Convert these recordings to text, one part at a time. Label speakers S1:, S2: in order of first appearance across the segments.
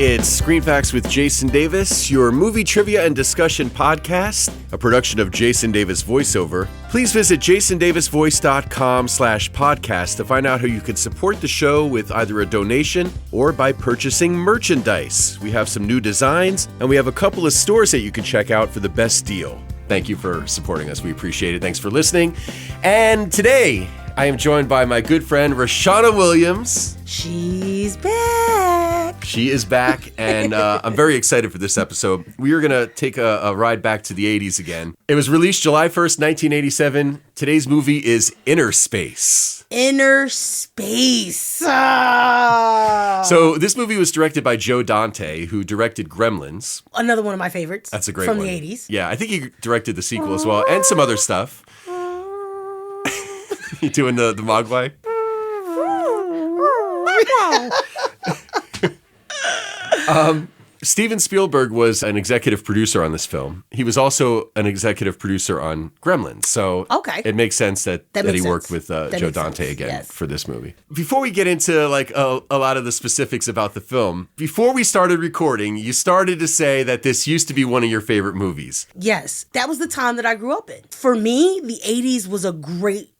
S1: It's Screen Facts with Jason Davis, your movie trivia and discussion podcast, a production of Jason Davis Voiceover. Please visit jasondavisvoice.com/podcast to find out how you can support the show with either a donation or by purchasing merchandise. We have some new designs, and we have a couple of stores that you can check out for the best deal. Thank you for supporting us. We appreciate it. Thanks for listening. And today, I am joined by my good friend, Raushanah Williams.
S2: She's back.
S1: She is back, and I'm very excited for this episode. We are going to take a ride back to the 80s again. It was released July 1st, 1987. Today's movie is Innerspace.
S2: Innerspace.
S1: So this movie was directed by Joe Dante, who directed Gremlins.
S2: Another one of my favorites.
S1: That's a great
S2: one.
S1: From
S2: the 80s.
S1: Yeah, I think he directed the sequel as well, and some other stuff. You doing the Mogwai? Steven Spielberg was an executive producer on this film. He was also an executive producer on Gremlins. So it makes sense that he worked with Joe Dante again for this movie. Before we get into like a lot of the specifics about the film, before we started recording, you started to say that this used to be one of your favorite movies.
S2: Yes, that was the time that I grew up in. For me, the 80s was a great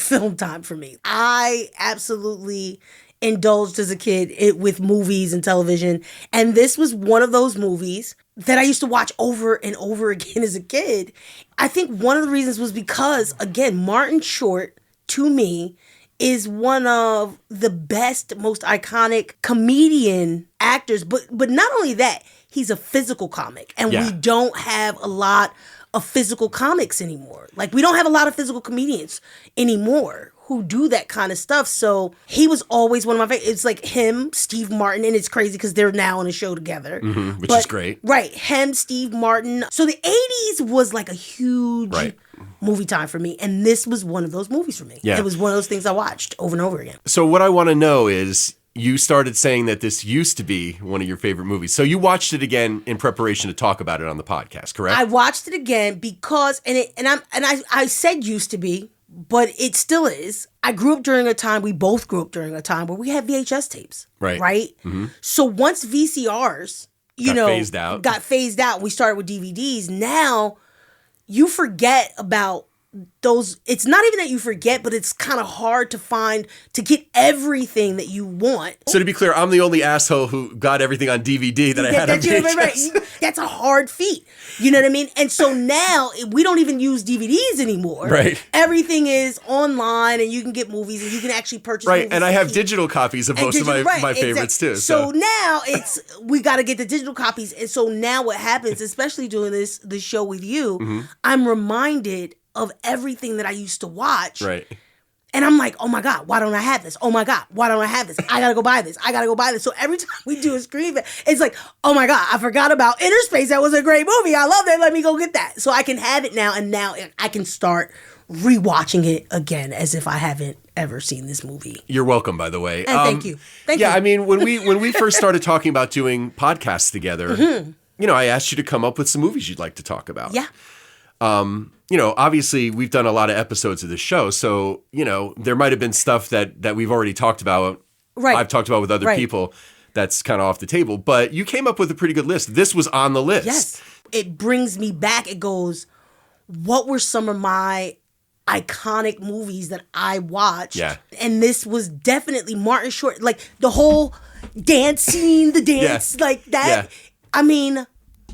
S2: film time for me. I absolutely indulged as a kid with movies and television. And this was one of those movies that I used to watch over and over again as a kid. I think one of the reasons was because, again, Martin Short, to me, is one of the best, most iconic comedian actors. But not only that, he's a physical comic. And we don't have a lot of physical comics anymore. Like, we don't have a lot of physical comedians anymore who do that kind of stuff. So he was always one of my favorites. It's like him, Steve Martin, and it's crazy because they're now on a show together.
S1: Which is great.
S2: Right. Him, Steve Martin. So the 80s was like a huge movie time for me. And this was one of those movies for me. Yeah. It was one of those things I watched over and over again.
S1: So what I want to know is, you started saying that this used to be one of your favorite movies. So you watched it again in preparation to talk about it on the podcast, correct?
S2: I watched it again because, I said used to be, but it still is. I grew up during a time, we both grew up during a time where we had VHS tapes. Right. Mm-hmm. So once VCRs, got phased out, we started with DVDs. Now you forget about those. It's not even that you forget, but it's kind of hard to get everything that you want.
S1: So to be clear, I'm the only asshole who got everything on DVD that I had on VHS.
S2: Right. That's a hard feat. You know what I mean? And so now we don't even use DVDs anymore. Right. Everything is online, and you can get movies, and you can actually purchase movies.
S1: And I have digital copies of most of my favorites too.
S2: So now we got to get the digital copies. And so now what happens, especially doing this show with you, I'm reminded of everything that I used to watch. Right. And I'm like, oh my God, why don't I have this? Oh my God, why don't I have this? I gotta go buy this. So every time we do a screen, it's like, oh my God, I forgot about Innerspace. That was a great movie. I love that. Let me go get that. So I can have it now, and now I can start rewatching it again as if I haven't ever seen this movie.
S1: You're welcome, by the way.
S2: And thank you. Thank you.
S1: I mean, when we first started talking about doing podcasts together, I asked you to come up with some movies you'd like to talk about.
S2: Yeah.
S1: Obviously we've done a lot of episodes of this show, so, there might have been stuff that we've already talked about. Right. I've talked about with other people that's kind of off the table, but you came up with a pretty good list. This was on the list.
S2: Yes. It brings me back. It goes, what were some of my iconic movies that I watched? Yeah. And this was definitely Martin Short, like the whole dance scene, like that. Yeah. I mean,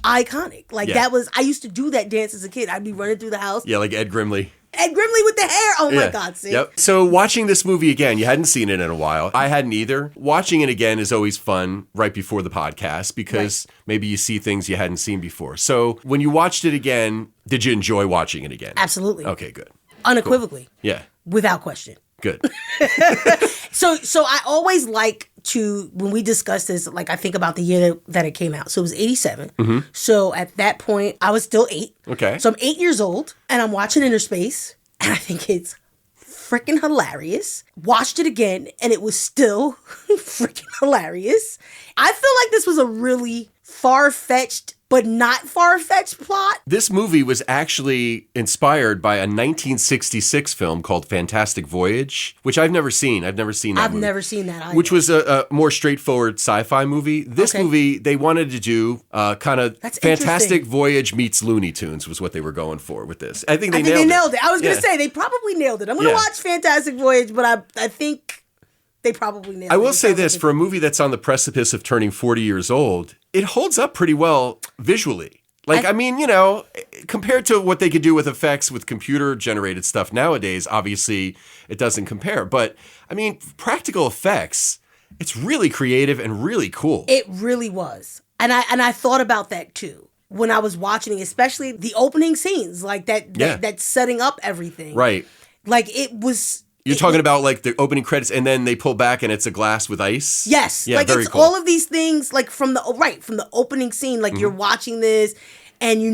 S2: iconic. Like that was, I used to do that dance as a kid. I'd be running through the house.
S1: Yeah, like Ed Grimley.
S2: Ed Grimley with the hair. Oh my God, see?
S1: Yep. So watching this movie again, you hadn't seen it in a while. I hadn't either. Watching it again is always fun right before the podcast because maybe you see things you hadn't seen before. So when you watched it again, did you enjoy watching it again?
S2: Absolutely.
S1: Okay, good.
S2: Unequivocally.
S1: Cool. Yeah.
S2: Without question.
S1: Good.
S2: So I always like to, when we discuss this, like I think about the year that it came out. So it was 87. Mm-hmm. So at that point, I was still 8.
S1: Okay.
S2: So I'm 8 years old, and I'm watching Innerspace, and I think it's freaking hilarious. Watched it again, and it was still freaking hilarious. I feel like this was a really far-fetched but not far-fetched plot.
S1: This movie was actually inspired by a 1966 film called Fantastic Voyage, which I've never seen. I've never seen that movie.
S2: I've never seen that either.
S1: Which was a more straightforward sci-fi movie. This movie, they wanted to do kind of Fantastic Voyage meets Looney Tunes was what they were going for with this. I think they nailed it.
S2: I was going to say, they probably nailed it. I'm going to watch Fantastic Voyage, but I think they probably nailed it.
S1: I will say this, for a movie that's on the precipice of turning 40 years old, it holds up pretty well visually. Compared to what they could do with effects with computer-generated stuff nowadays, obviously it doesn't compare. But, practical effects, it's really creative and really cool.
S2: It really was. And I thought about that, too, when I was watching it, especially the opening scenes, like that's setting up everything.
S1: Right.
S2: Like, it was...
S1: You're talking about like the opening credits and then they pull back and it's a glass with ice?
S2: Yes.
S1: Yeah,
S2: like
S1: very
S2: it's
S1: cool.
S2: all of these things like from the opening scene, like you're watching this and you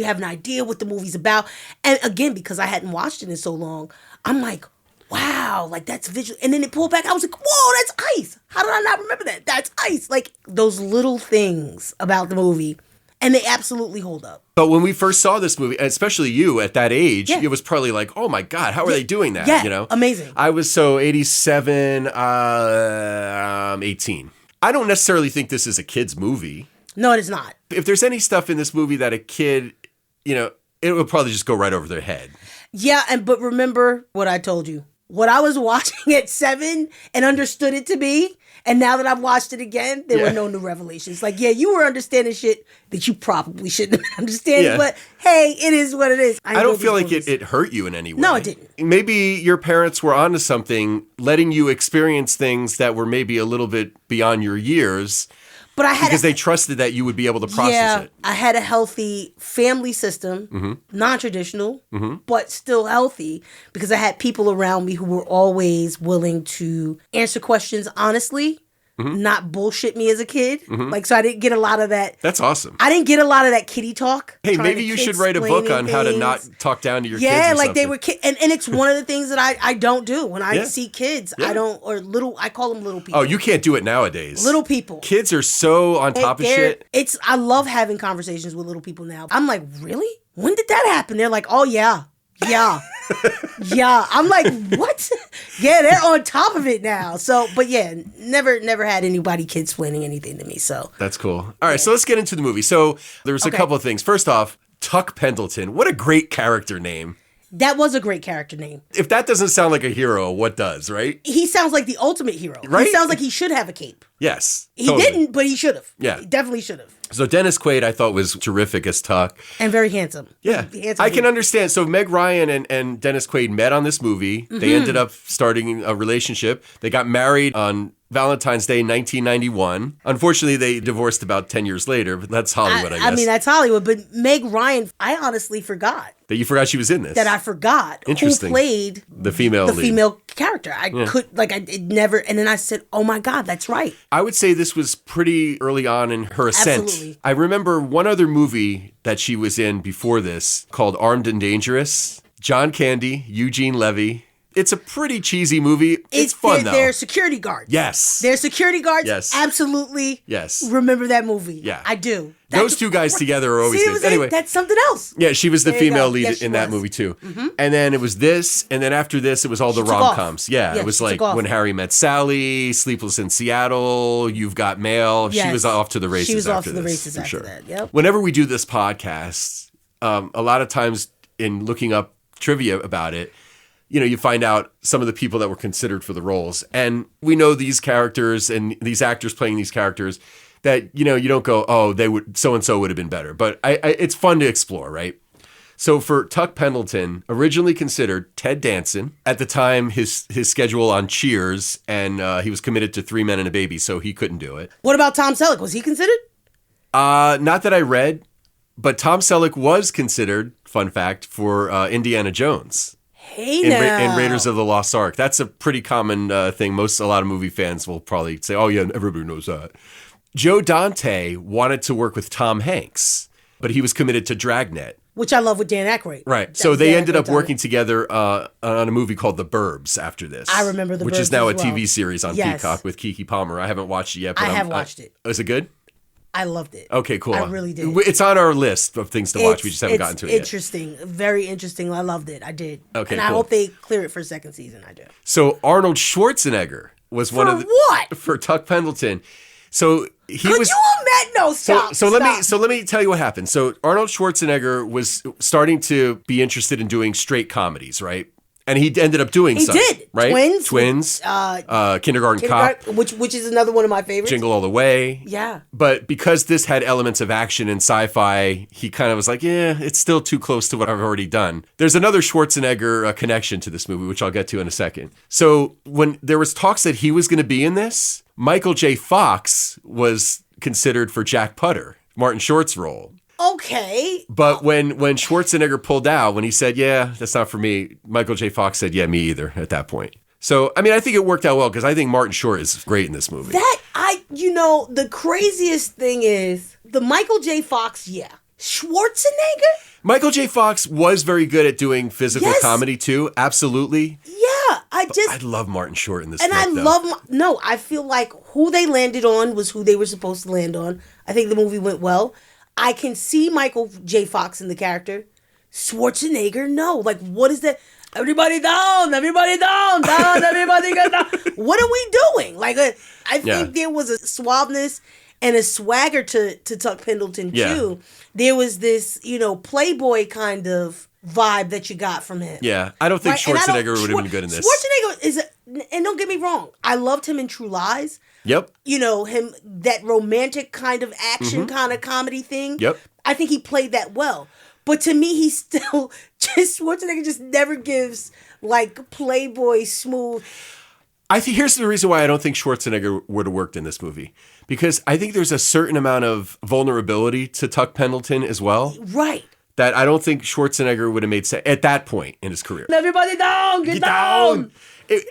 S2: have an idea what the movie's about. And again, because I hadn't watched it in so long, I'm like, wow, like that's visual. And then it pulled back. I was like, whoa, that's ice. How did I not remember that? That's ice. Like those little things about the movie. And they absolutely hold up.
S1: But when we first saw this movie, especially you at that age, it was probably like, oh my God, how are they doing that?
S2: Yeah, amazing.
S1: I was 87, 18. I don't necessarily think this is a kid's movie.
S2: No, it is not.
S1: If there's any stuff in this movie that a kid, it would probably just go right over their head.
S2: Yeah, but remember what I told you. What I was watching at 7 and understood it to be, and now that I've watched it again, there were no new revelations. Like, you were understanding shit that you probably shouldn't have been understanding, but hey, it is what it is.
S1: I don't feel like it hurt you in any way.
S2: No, it didn't.
S1: Maybe your parents were onto something, letting you experience things that were maybe a little bit beyond your years. But because they trusted that you would be able to process it.
S2: I had a healthy family system, non-traditional, but still healthy, because I had people around me who were always willing to answer questions honestly, not bullshit me as a kid. So I didn't get a lot of that.
S1: That's awesome.
S2: I didn't get a lot of that kiddie talk.
S1: Hey, maybe you should write a book on how to not talk down to your kids. Yeah,
S2: like they were kids. And it's one of the things that I don't do. When I see kids, I don't, or little, I call them little people.
S1: Oh, you can't do it nowadays.
S2: Little people.
S1: Kids are so on top of shit.
S2: I love having conversations with little people now. I'm like, really? When did that happen? They're like, oh, yeah. Yeah. I'm like, what? Yeah, they're on top of it now. So, but never had anybody kidsplaining anything to me. So
S1: that's cool. All right, so let's get into the movie. So there's a couple of things. First off, Tuck Pendleton. What a great character name.
S2: That was a great character name.
S1: If that doesn't sound like a hero, what does, right?
S2: He sounds like the ultimate hero.
S1: Right?
S2: He sounds like he should have a cape.
S1: Yes.
S2: He didn't, but he should have.
S1: Yeah.
S2: He definitely should have.
S1: So Dennis Quaid, I thought, was terrific as Tuck.
S2: And very handsome.
S1: Yeah. I can understand. So Meg Ryan and Dennis Quaid met on this movie. They ended up starting a relationship. They got married on Valentine's Day 1991. Unfortunately, they divorced about 10 years later, but that's Hollywood, I guess.
S2: I mean, that's Hollywood. But Meg Ryan, I honestly forgot.
S1: That you forgot she was in this?
S2: That I forgot who played
S1: the female lead.
S2: Female character. I never, and then I said, oh my God, that's right.
S1: I would say this was pretty early on in her ascent.
S2: Absolutely.
S1: I remember one other movie that she was in before this called Armed and Dangerous. John Candy, Eugene Levy. It's a pretty cheesy movie. It's fun, though.
S2: They're security guards.
S1: Yes.
S2: They're security guards.
S1: Yes.
S2: Absolutely.
S1: Yes.
S2: Remember that movie.
S1: Yeah.
S2: I do.
S1: Those two guys together are always good. Anyway,
S2: that's something else.
S1: Yeah, she was the female lead in that movie, too. And then it was this, and then after this, it was all the rom-coms. Yeah, it was like When Harry Met Sally, Sleepless in Seattle, You've Got Mail. Yes. She was off to the races after this. She was off to the races after that, yep. Whenever we do this podcast, a lot of times in looking up trivia about it, you find out some of the people that were considered for the roles. And we know these characters and these actors playing these characters that, you don't go, oh, so-and-so would have been better. But it's fun to explore, right? So for Tuck Pendleton, originally considered Ted Danson, at the time his schedule on Cheers, and he was committed to 3 Men and a Baby, so he couldn't do it.
S2: What about Tom Selleck? Was he considered?
S1: Not that I read, but Tom Selleck was considered, fun fact, for Indiana Jones.
S2: Hey
S1: in Raiders of the Lost Ark. That's a pretty common thing. A lot of movie fans will probably say, oh yeah, everybody knows that. Joe Dante wanted to work with Tom Hanks, but he was committed to Dragnet.
S2: Which I love with Dan Aykroyd.
S1: Right. So they ended up working together on a movie called The Burbs after this.
S2: I remember The Burbs,
S1: which is now a TV series on Peacock with Keke Palmer. I haven't watched it yet. But
S2: I have watched it.
S1: Is it good?
S2: I loved it.
S1: Okay, cool.
S2: I really did.
S1: It's on our list of things to watch. We just haven't gotten to it yet.
S2: Interesting. Very interesting. I loved it. I did.
S1: Okay,
S2: and
S1: cool.
S2: I hope they clear it for second season. I do.
S1: So Arnold Schwarzenegger was one of the...
S2: what?
S1: For Tuck Pendleton. So he was...
S2: you imagine? No, stop.
S1: So let me tell you what happened. So Arnold Schwarzenegger was starting to be interested in doing straight comedies, right? And he ended up doing some. He did. Right? Twins. Kindergarten Cop.
S2: Which is another one of my favorites.
S1: Jingle All the Way.
S2: Yeah.
S1: But because this had elements of action and sci-fi, he kind of was like, yeah, it's still too close to what I've already done. There's another Schwarzenegger connection to this movie, which I'll get to in a second. So when there was talks that he was going to be in this, Michael J. Fox was considered for Jack Putter, Martin Short's role.
S2: Okay.
S1: But when Schwarzenegger pulled out, when he said, yeah, that's not for me, Michael J. Fox said, yeah, me either at that point. So, I mean, I think it worked out well because I think Martin Short is great in this movie.
S2: The craziest thing is the Michael J. Fox, yeah. Schwarzenegger?
S1: Michael J. Fox was very good at doing physical comedy too. Absolutely.
S2: Yeah. I
S1: love Martin Short in this
S2: and
S1: film.
S2: I feel like who they landed on was who they were supposed to land on. I think the movie went well. I can see Michael J. Fox in the character. Schwarzenegger, no. Like, what is that? Everybody down, everybody down, everybody get down. What are we doing? Like, I think there was a suaveness and a swagger to Tuck Pendleton, too. There was this, Playboy kind of vibe that you got from him.
S1: Yeah, I don't think Schwarzenegger would have been good in this.
S2: Schwarzenegger is, and don't get me wrong, I loved him in True Lies.
S1: Yep.
S2: Him, that romantic kind of action kind of comedy thing.
S1: Yep.
S2: I think he played that well. But to me, he's still Schwarzenegger just never gives like Playboy smooth.
S1: I think here's the reason why I don't think Schwarzenegger would have worked in this movie. Because I think there's a certain amount of vulnerability to Tuck Pendleton as well.
S2: Right.
S1: That I don't think Schwarzenegger would have made sense at that point in his career.
S2: Everybody down, get down.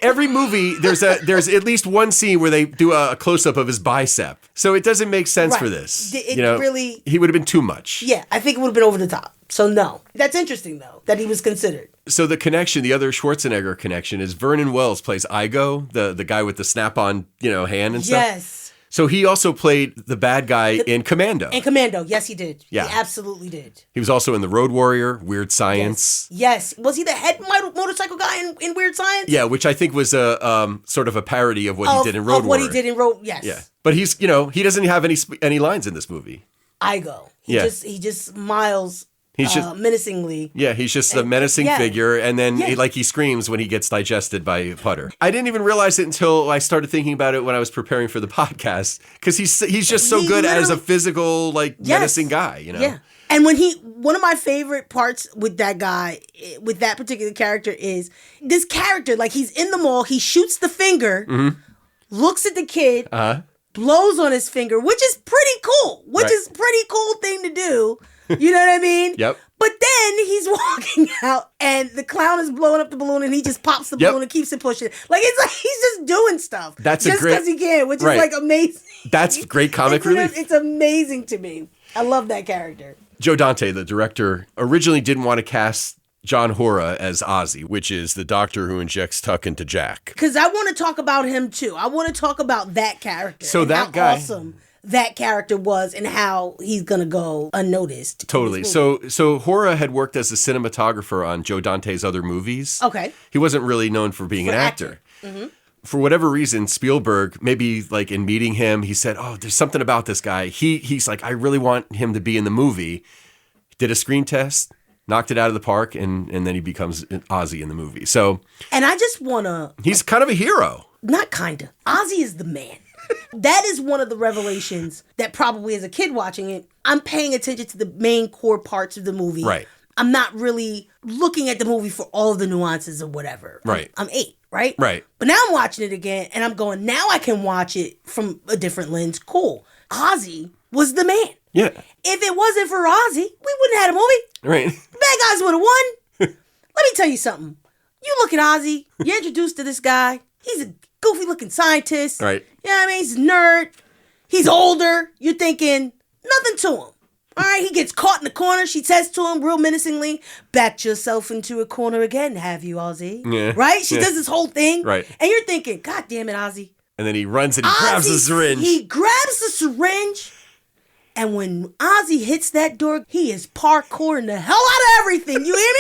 S1: Every movie, there's at least one scene where they do a close-up of his bicep. So it doesn't make sense for this.
S2: Really...
S1: He would have been too much.
S2: Yeah, I think it would have been over the top. So no. That's interesting, though, that he was considered.
S1: So the connection, the other Schwarzenegger connection, is Vernon Wells plays Igo, the guy with the snap-on, hand and stuff.
S2: Yes.
S1: So he also played the bad guy in Commando.
S2: In Commando, yes, he did.
S1: Yeah.
S2: He absolutely did.
S1: He was also in The Road Warrior, Weird Science.
S2: Yes. Was he the head motorcycle guy in Weird Science?
S1: Yeah, which I think was a sort of a parody of what he did in Road Warrior.
S2: What he did in Road, yes.
S1: Yeah, but he's he doesn't have any lines in this movie.
S2: Igo. He just smiles. He's just menacingly.
S1: Yeah, he's just a menacing figure, and then he screams when he gets digested by Putter. I didn't even realize it until I started thinking about it when I was preparing for the podcast, because he's just so good as a physical menacing guy, Yeah.
S2: And one of my favorite parts with that guy, with that particular character, is this character, he's in the mall, he shoots the finger, looks at the kid, blows on his finger, which is pretty cool, pretty cool thing to do. You know what I mean?
S1: Yep.
S2: But then he's walking out and the clown is blowing up the balloon and he just pops the balloon and keeps it pushing. It's like he's just doing stuff.
S1: That's
S2: just because he can, which is amazing.
S1: That's great comic relief.
S2: It's amazing to me. I love that character.
S1: Joe Dante, the director, originally didn't want to cast John Hora as Ozzy, which is the doctor who injects Tuck into Jack.
S2: Because I want to talk about him too. I want to talk about that character.
S1: So that guy...
S2: Awesome that character was and how he's gonna go unnoticed.
S1: Totally. So Hora had worked as a cinematographer on Joe Dante's other movies.
S2: Okay.
S1: He wasn't really known for being an actor. Mm-hmm. For whatever reason, Spielberg, maybe in meeting him, he said, "Oh, there's something about this guy. He's like, I really want him to be in the movie." Did a screen test, knocked it out of the park, and then he becomes Ozzy in the movie. So,
S2: and I just wanna.
S1: He's kind of a hero.
S2: Not kinda. Ozzy is the man. That is one of the revelations that probably as a kid watching it, I'm paying attention to the main core parts of the movie.
S1: Right.
S2: I'm not really looking at the movie for all of the nuances or whatever.
S1: Right.
S2: I'm 8, right?
S1: Right.
S2: But now I'm watching it again and I'm going, now I can watch it from a different lens. Cool. Ozzy was the man.
S1: Yeah.
S2: If it wasn't for Ozzy, we wouldn't have had a movie.
S1: Right.
S2: The bad guys would have won. Let me tell you something. You look at Ozzy, you're introduced to this guy. He's a goofy looking scientist.
S1: Right.
S2: You know what I mean? He's a nerd. He's older. You're thinking nothing to him. All right. He gets caught in the corner. She says to him real menacingly, "Backed yourself into a corner again, have you, Ozzy?"
S1: Yeah.
S2: Right? She does this whole thing.
S1: Right.
S2: And you're thinking, God damn it, Ozzy.
S1: And then he runs and he grabs the syringe.
S2: He grabs the syringe And when Ozzy hits that door, he is parkouring the hell out of everything. You hear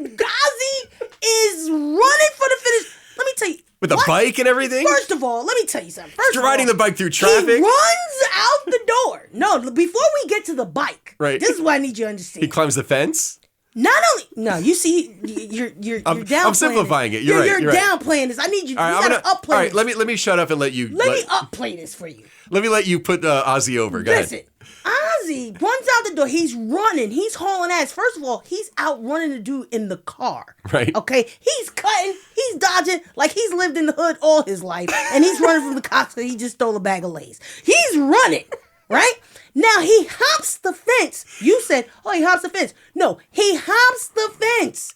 S2: me? Ozzy is running for the finish. Let me tell you.
S1: With a bike and everything?
S2: First of all, let me tell you something.
S1: You're riding the bike through traffic?
S2: He runs out the door. No, before we get to the bike,
S1: right.
S2: This is what I need you to understand.
S1: He climbs the fence?
S2: You see, you're downplaying.
S1: I'm simplifying it. You're right.
S2: You're downplaying this. I need you.
S1: All right,
S2: you gotta upplay this.
S1: All right, let me shut up and let you.
S2: Let me upplay this for you.
S1: Let me let you put Ozzy over. Go
S2: ahead. Ozzy runs out the door. He's running. He's hauling ass. First of all, he's out running the dude in the car.
S1: Right.
S2: Okay. He's cutting. He's dodging like he's lived in the hood all his life, and he's running from the cops because he just stole a bag of Lay's. He's running. Right? Now he hops the fence. You said, oh, he hops the fence. No, he hops the fence,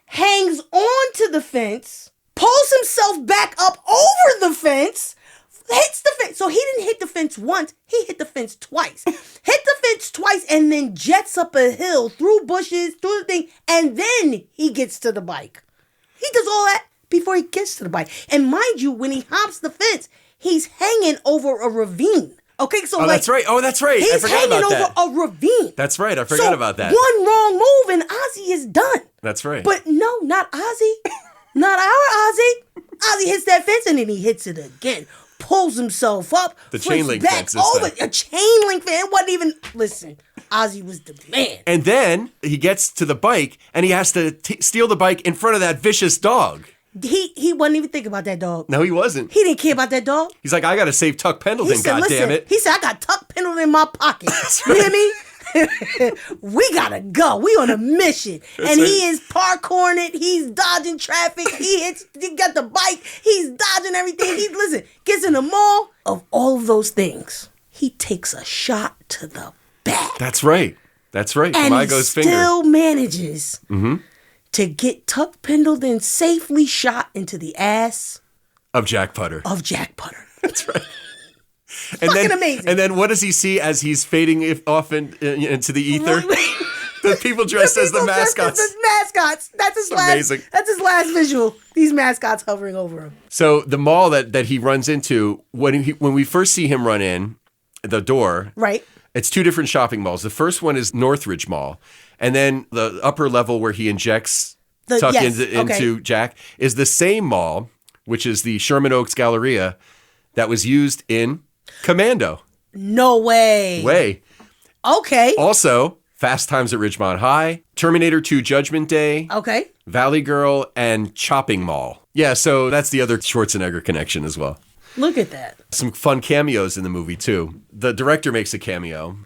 S2: hangs on to the fence, pulls himself back up over the fence, hits the fence. So he didn't hit the fence once. He hit the fence twice. Hit the fence twice and then jets up a hill through bushes, through the thing, and then he gets to the bike. He does all that before he gets to the bike. And mind you, when he hops the fence, he's hanging over a ravine. Okay, so
S1: that's right. Oh, that's right.
S2: He's hanging over a ravine.
S1: That's right. I forgot about that.
S2: One wrong move and Ozzy is done.
S1: That's right.
S2: But no, not Ozzy. Not our Ozzy. Ozzy hits that fence and then he hits it again. Pulls himself up.
S1: The chain link fence.
S2: A chain link fence. It wasn't even. Listen, Ozzy was the man.
S1: And then he gets to the bike and he has to steal the bike in front of that vicious dog.
S2: He wasn't even thinking about that dog.
S1: No, he wasn't.
S2: He didn't care about that dog.
S1: He's like, I got to save Tuck Pendleton, goddammit.
S2: He said, I got Tuck Pendleton in my pocket. You hear me? We got to go. We on a mission. He is parkouring it. He's dodging traffic. He got the bike. He's dodging everything. He gets in the mall. Of all of those things, he takes a shot to the back.
S1: That's right.
S2: And he still manages to get Tuck Pendleton safely shot into the ass
S1: of Jack Putter.
S2: That's
S1: right.
S2: Fucking amazing.
S1: And then what does he see as he's fading off into the ether? The people dressed as the mascots.
S2: That's his last visual. These mascots hovering over him.
S1: So the mall that he runs into, when we first see him run in the door,
S2: right?
S1: It's two different shopping malls. The first one is Northridge Mall. And then the upper level where he injects Tuck into Jack is the same mall, which is the Sherman Oaks Galleria that was used in Commando.
S2: No way. Okay.
S1: Also, Fast Times at Ridgemont High, Terminator 2 Judgment Day, Valley Girl, and Chopping Mall. Yeah, so that's the other Schwarzenegger connection as well.
S2: Look at that.
S1: Some fun cameos in the movie, too. The director makes a cameo,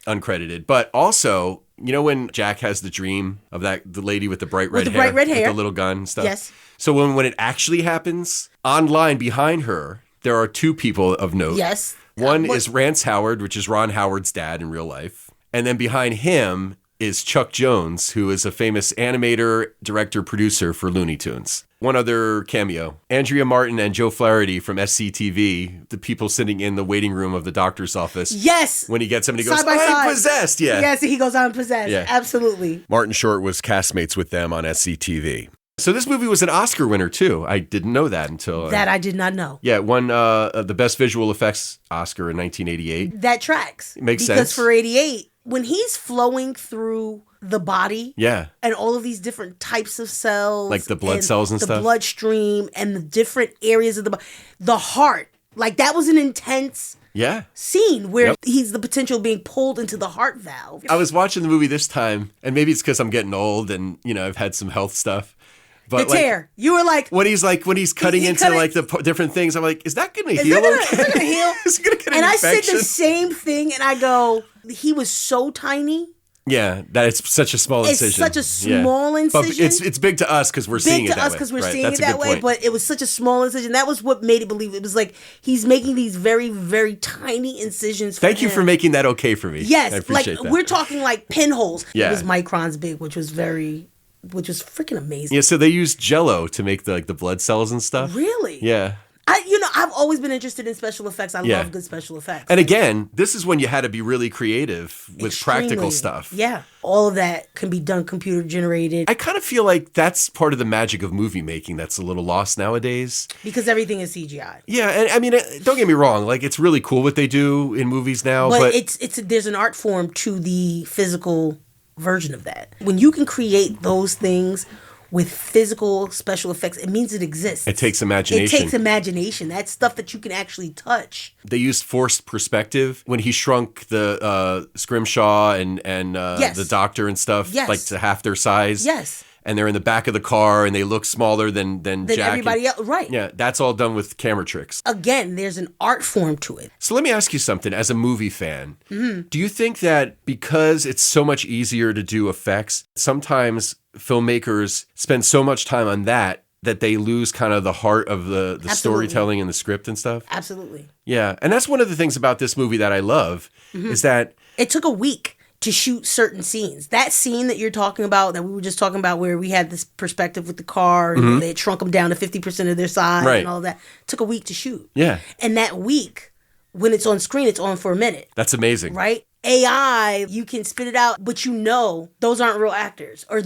S1: uncredited, but also... You know when Jack has the dream of the lady with the bright red hair? With the little gun and stuff?
S2: Yes.
S1: So when it actually happens, online behind her, there are two people of note.
S2: Yes.
S1: One is Rance Howard, which is Ron Howard's dad in real life. And then behind him is Chuck Jones, who is a famous animator, director, producer for Looney Tunes. One other cameo, Andrea Martin and Joe Flaherty from SCTV, the people sitting in the waiting room of the doctor's office.
S2: Yes.
S1: When he gets him and he goes, I'm possessed. Yeah.
S2: Yes, he goes, I'm possessed. Yeah. Absolutely.
S1: Martin Short was castmates with them on SCTV. So this movie was an Oscar winner, too. I didn't know that until...
S2: That I did not know.
S1: Yeah, it won the Best Visual Effects Oscar in 1988.
S2: That tracks.
S1: It makes sense.
S2: Because for 88, when he's flowing through the body...
S1: Yeah.
S2: And all of these different types of cells...
S1: Like the blood cells and stuff?
S2: The bloodstream and the different areas of the body. The heart. Like, that was an intense...
S1: Yeah.
S2: Scene where he's the potential being pulled into the heart valve.
S1: I was watching the movie this time, and maybe it's because I'm getting old and, I've had some health stuff. But
S2: the tear. You were like...
S1: When he's cutting into the different things, I'm like, is that going to heal?
S2: Is that going to heal?
S1: Is it going to get an infection?
S2: And I said the same thing, and I go, he was so tiny.
S1: Yeah, that it's such a small incision.
S2: It's such a small incision.
S1: But it's big to us because we're seeing it that way.
S2: Big to us because we're seeing it that way, but it was such a small incision. That was what made it believe. It was like he's making these very, very tiny incisions for
S1: Thank you for making that okay for me.
S2: Yes.
S1: I appreciate that.
S2: We're talking like pinholes.
S1: Yeah.
S2: It was microns big, which was freaking amazing.
S1: Yeah, so they used Jell-O to make the blood cells and stuff.
S2: Really?
S1: Yeah.
S2: I've always been interested in special effects. I love good special effects.
S1: And again, this is when you had to be really creative with practical stuff.
S2: Yeah. All of that can be done computer generated.
S1: I kind of feel like that's part of the magic of movie making that's a little lost nowadays.
S2: Because everything is CGI.
S1: Yeah, and I mean, don't get me wrong. Like, it's really cool what they do in movies now. But
S2: there's an art form to the physical version of that. When you can create those things with physical special effects, it means it exists.
S1: It takes imagination.
S2: It takes imagination. That's stuff that you can actually touch.
S1: They used forced perspective when he shrunk the Scrimshaw and the doctor and stuff, like to half their size.
S2: Yes.
S1: And they're in the back of the car and they look smaller than Jack.
S2: Everybody else. Right.
S1: Yeah, that's all done with camera tricks.
S2: Again, there's an art form to it.
S1: So let me ask you something. As a movie fan, do you think that because it's so much easier to do effects, sometimes filmmakers spend so much time on that they lose kind of the heart of the storytelling and the script and stuff?
S2: Absolutely.
S1: Yeah. And that's one of the things about this movie that I love is that
S2: it took a week to shoot certain scenes. That scene that you're talking about, that we were just talking about, where we had this perspective with the car, and they had shrunk them down to 50% of their size and all that, took a week to shoot.
S1: Yeah.
S2: And that week, when it's on screen, it's on for a minute.
S1: That's amazing.
S2: Right? AI, you can spit it out, but those aren't real actors, or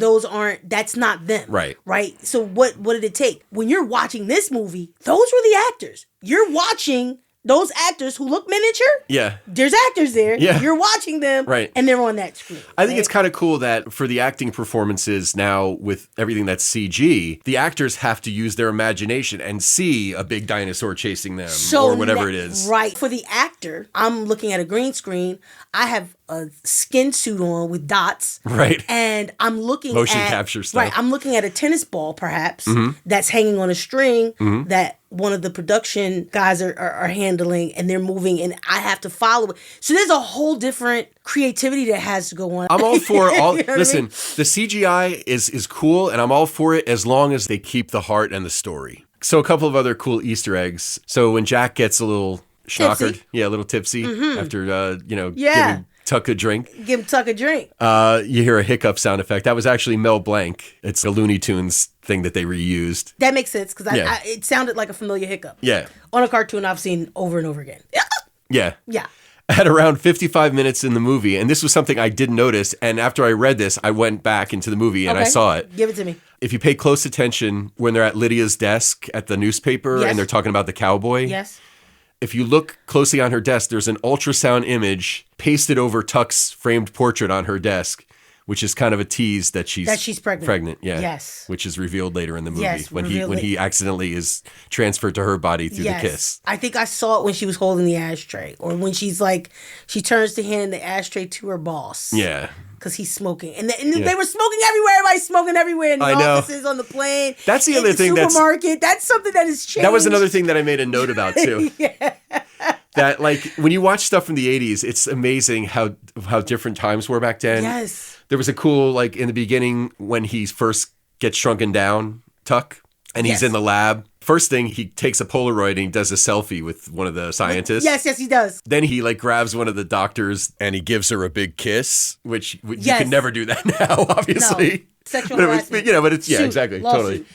S2: that's not them.
S1: Right.
S2: Right? So what did it take? When you're watching this movie, those were the actors. You're watching those actors who look miniature.
S1: Yeah.
S2: There's actors there.
S1: Yeah.
S2: You're watching them.
S1: Right.
S2: And they're on that screen.
S1: I think it's kind of cool that for the acting performances now with everything that's CG, the actors have to use their imagination and see a big dinosaur chasing them or whatever it is.
S2: Right. For the actor, I'm looking at a green screen. I have a skin suit on with dots.
S1: Right.
S2: And I'm looking
S1: motion capture stuff.
S2: Right. I'm looking at a tennis ball, perhaps, that's hanging on a string that one of the production guys are handling, and they're moving, and I have to follow it. So there's a whole different creativity that has to go on.
S1: I'm all for all. Listen, the CGI is cool, and I'm all for it as long as they keep the heart and the story. So a couple of other cool Easter eggs. So when Jack gets a little schnockered, a little tipsy after giving Tuck a drink.
S2: Give Tuck a drink.
S1: You hear a hiccup sound effect. That was actually Mel Blanc. It's a Looney Tunes thing that they reused.
S2: That makes sense because it sounded like a familiar hiccup.
S1: Yeah.
S2: On a cartoon I've seen over and over again.
S1: Yeah.
S2: Yeah.
S1: At around 55 minutes in the movie, and this was something I didn't notice, and after I read this, I went back into the movie and I saw it.
S2: Give it to me.
S1: If you pay close attention when they're at Lydia's desk at the newspaper and they're talking about the cowboy.
S2: Yes.
S1: If you look closely on her desk, there's an ultrasound image pasted over Tuck's framed portrait on her desk, which is kind of a tease that she's pregnant. Yeah.
S2: Yes.
S1: Which is revealed later in the movie when he accidentally is transferred to her body through the kiss.
S2: I think I saw it when she was holding the ashtray, or when she turns to hand the ashtray to her boss.
S1: Yeah.
S2: Because he's smoking. And they were smoking everywhere. Everybody's smoking everywhere. In the offices, on the plane.
S1: That's the other thing.
S2: Supermarket. That's something that has changed.
S1: That was another thing that I made a note about, too.
S2: Yeah.
S1: That, like, when you watch stuff from the 80s, it's amazing how different times were back then.
S2: Yes.
S1: There was a cool, like, in the beginning, when he first gets shrunken down, Tuck, and he's in the lab. First thing, he takes a Polaroid and he does a selfie with one of the scientists.
S2: Yes, he does.
S1: Then he grabs one of the doctors and he gives her a big kiss, which you can never do that now, obviously.
S2: No. Sexual harassment.
S1: But it's, exactly. Lawsuit. Totally.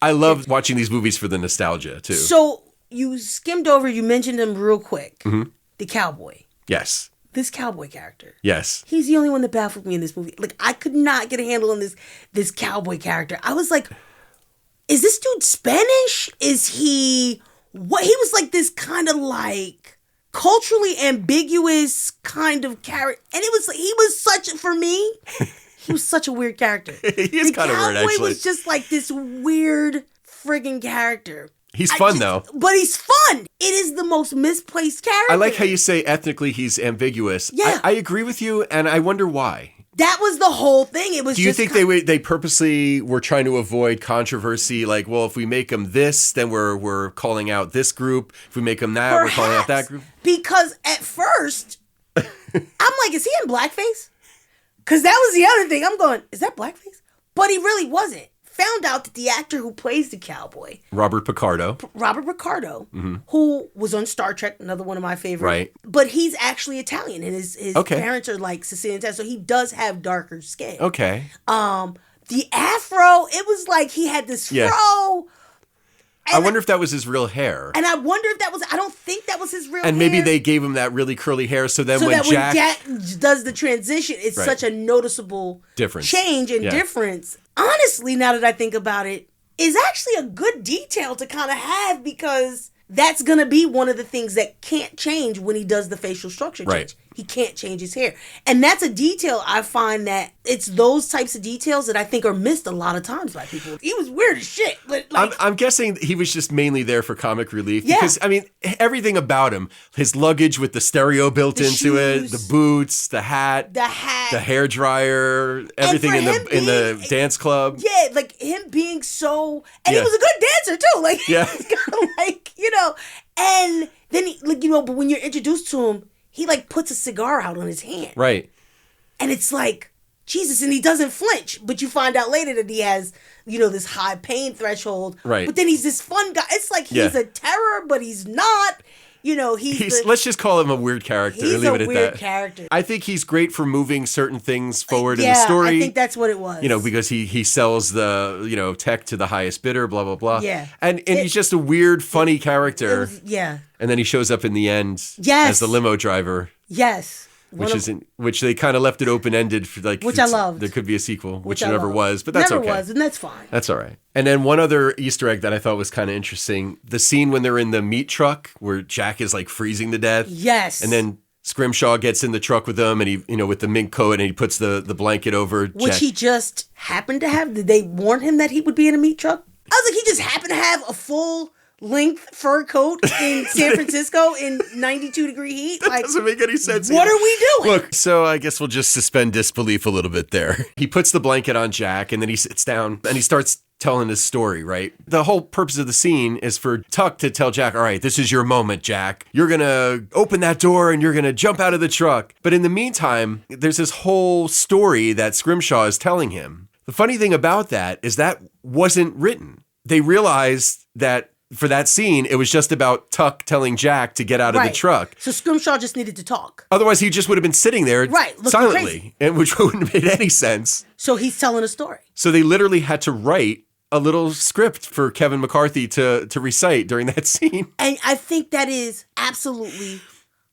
S1: I love watching these movies for the nostalgia, too.
S2: So you skimmed over, you mentioned him real quick. Mm-hmm. The cowboy.
S1: Yes.
S2: This cowboy character.
S1: Yes.
S2: He's the only one that baffled me in this movie. Like, I could not get a handle on this cowboy character. I was like, is this dude Spanish? Is he what? He was like this kind of like culturally ambiguous kind of character. And he was such a weird character.
S1: He is kind of weird, actually.
S2: The cowboy was just like this weird friggin' character.
S1: He's fun, though.
S2: But he's fun. It is the most misplaced character.
S1: I like how you say ethnically he's ambiguous.
S2: Yeah.
S1: I agree with you, and I wonder why.
S2: That was the whole thing. It was.
S1: Do you think they purposely were trying to avoid controversy? Like, well, if we make them this, then we're calling out this group. If we make them that, we're calling out that group.
S2: Because at first, I'm like, is he in blackface? Because that was the other thing. I'm going, is that blackface? But he really wasn't. Found out that the actor who plays the cowboy,
S1: Robert Picardo,
S2: who was on Star Trek, another one of my favorites.
S1: Right.
S2: But he's actually Italian, and his parents are like Sicilian, so he does have darker skin.
S1: Okay.
S2: The afro, it was like he had this fro.
S1: I wonder if that was his real hair.
S2: And I wonder if that was, I don't think that was his real hair.
S1: And maybe they gave him that really curly hair so then when Jack
S2: does the transition, it's such a noticeable difference. Change and difference. Honestly, now that I think about it, is actually a good detail to kind of have because that's going to be one of the things that can't change when he does the facial structure change. Right. He can't change his hair. And that's a detail I find that it's those types of details that I think are missed a lot of times by people. He was weird as shit. But
S1: I'm guessing he was just mainly there for comic relief. Yeah. Because, I mean, everything about him, his luggage with the stereo built into it, the boots, the hat, the hair dryer, everything in the dance club.
S2: Yeah, like him being so... And he was a good dancer, too. Like, he's kind of like, and then, but when you're introduced to him, he puts a cigar out on his hand. Right. And it's like, Jesus, and he doesn't flinch. But you find out later that he has, this high pain threshold. Right. But then he's this fun guy. It's like he's a terror, but he's not.
S1: Let's just call him a weird character.
S2: He's
S1: leave
S2: a
S1: it at
S2: weird
S1: that.
S2: character.
S1: I think he's great for moving certain things forward in the story.
S2: I think that's what it was.
S1: Because he sells the, tech to the highest bidder, blah, blah, blah. Yeah. And he's just a weird, funny character. And then he shows up in the end as the limo driver.
S2: Yes.
S1: Which they kind of left it open-ended for
S2: which I loved.
S1: There could be a sequel, which it never was, but that's okay.
S2: Never was, and that's fine.
S1: That's all right. And then one other Easter egg that I thought was kind of interesting, the scene when they're in the meat truck where Jack is freezing to death.
S2: Yes.
S1: And then Scrimshaw gets in the truck with him and he, with the mink coat and he puts the blanket over Jack.
S2: Which he just happened to have. Did they warn him that he would be in a meat truck? I was like, he just happened to have a full-length fur coat in San Francisco in 92-degree heat.
S1: That doesn't make any sense.
S2: What are we doing?
S1: Look, so I guess we'll just suspend disbelief a little bit there. He puts the blanket on Jack and then he sits down and he starts telling his story, right? The whole purpose of the scene is for Tuck to tell Jack, all right, this is your moment, Jack. You're going to open that door and you're going to jump out of the truck. But in the meantime, there's this whole story that Scrimshaw is telling him. The funny thing about that is that wasn't written. They realized that for that scene, it was just about Tuck telling Jack to get out of the truck.
S2: So Scrimshaw just needed to talk.
S1: Otherwise, he just would have been sitting there silently, which wouldn't have made any sense.
S2: So he's telling a story.
S1: So they literally had to write a little script for Kevin McCarthy to recite during that scene.
S2: And I think that is absolutely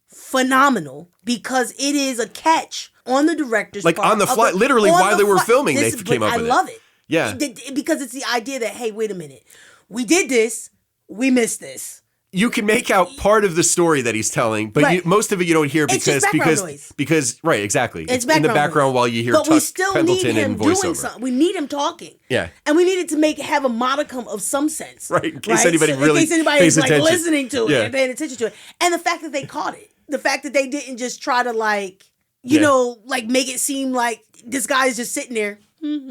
S2: phenomenal because it is a catch on the director's part.
S1: On the fly, literally while they were filming, they came up with it.
S2: I love it.
S1: Yeah.
S2: Because it's the idea that, hey, wait a minute. We did this. We missed this.
S1: You can make out part of the story that he's telling, but most of it you don't hear because right, exactly. It's in the background noise. While you hear
S2: Tuck
S1: Pendleton and voiceover. But we still need him doing something.
S2: We need him talking. Yeah. And we needed to have a modicum of some sense.
S1: Right, in case anybody pays attention.
S2: Listening to it and paying attention to it. And the fact that they caught it. The fact that they didn't just try to make it seem like this guy is just sitting there. In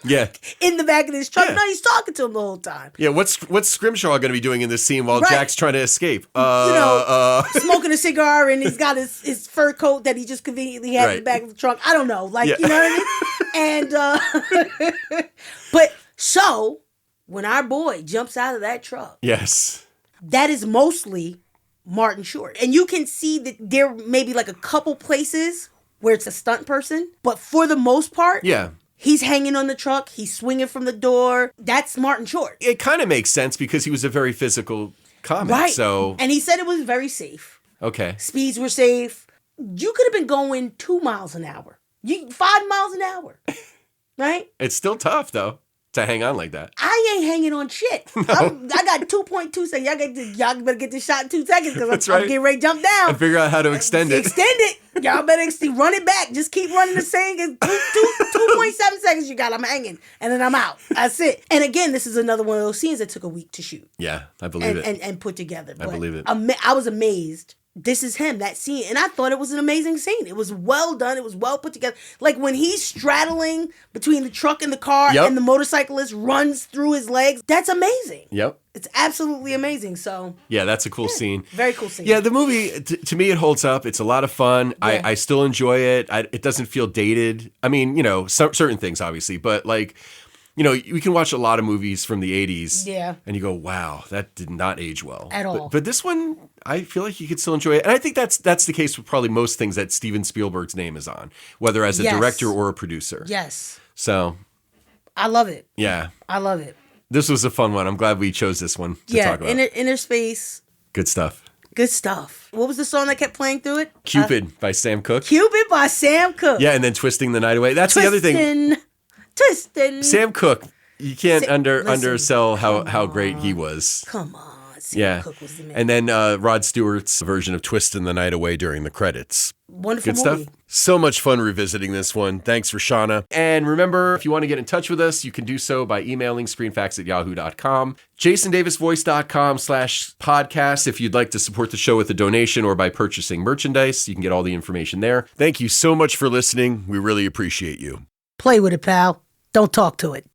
S2: the back of this truck. Yeah. No, he's talking to him the whole time.
S1: Yeah, what's Scrimshaw going to be doing in this scene while Jack's trying to escape?
S2: Smoking a cigar and he's got his fur coat that he just conveniently had in the back of the trunk. I don't know, you know what I mean? And but so when our boy jumps out of that truck, that is mostly Martin Short, and you can see that there may be a couple places where it's a stunt person, but for the most part, he's hanging on the truck, he's swinging from the door. That's Martin Short.
S1: It kind of makes sense because he was a very physical comic.
S2: Right.
S1: So,
S2: and he said it was very safe.
S1: Okay.
S2: Speeds were safe. You could have been going 2 miles an hour. 5 miles an hour. Right?
S1: It's still tough, though, to hang on like that.
S2: I ain't hanging on shit. No. I got 2.2 seconds. Y'all better get this shot in 2 seconds because I'm getting ready to jump down.
S1: And figure out how to extend it.
S2: Extend it. Y'all better run it back. Just keep running the same. 2.7 seconds you got. I'm hanging. And then I'm out. That's it. And again, this is another one of those scenes that took a week to shoot.
S1: Yeah, I believe it.
S2: And put together.
S1: I believe it.
S2: I was amazed. This is him, that scene. And I thought it was an amazing scene. It was well done. It was well put together. When he's straddling between the truck and the car and the motorcyclist runs through his legs. That's amazing.
S1: Yep.
S2: It's absolutely amazing. So
S1: yeah, that's a cool scene.
S2: Very cool scene.
S1: Yeah, the movie, to me, it holds up. It's a lot of fun. Yeah. I still enjoy it. It doesn't feel dated. I mean, certain things, obviously. But we can watch a lot of movies from the 80s. Yeah. And you go, wow, that did not age well.
S2: At all.
S1: But this one, I feel like you could still enjoy it. And I think that's the case with probably most things that Steven Spielberg's name is on, whether as a director or a producer.
S2: Yes.
S1: So.
S2: I love it.
S1: Yeah.
S2: I love it.
S1: This was a fun one. I'm glad we chose this one to talk about.
S2: Innerspace.
S1: Good stuff.
S2: Good stuff. What was the song that kept playing through it?
S1: Cupid by Sam Cooke.
S2: Cupid by Sam Cooke.
S1: Yeah, and then Twisting the Night Away. That's the other thing.
S2: Twisting.
S1: Sam Cooke. You can't undersell how great he was.
S2: Come on. Sam Cooke was the man.
S1: And then Rod Stewart's version of Twisting the Night Away during the credits.
S2: Wonderful
S1: Good
S2: movie.
S1: Stuff. So much fun revisiting this one. Thanks, Raushanah. And remember, if you want to get in touch with us, you can do so by emailing screenfacts@yahoo.com, jasondavisvoice.com/podcast. If you'd like to support the show with a donation or by purchasing merchandise, you can get all the information there. Thank you so much for listening. We really appreciate you.
S2: Play with it, pal. Don't talk to it.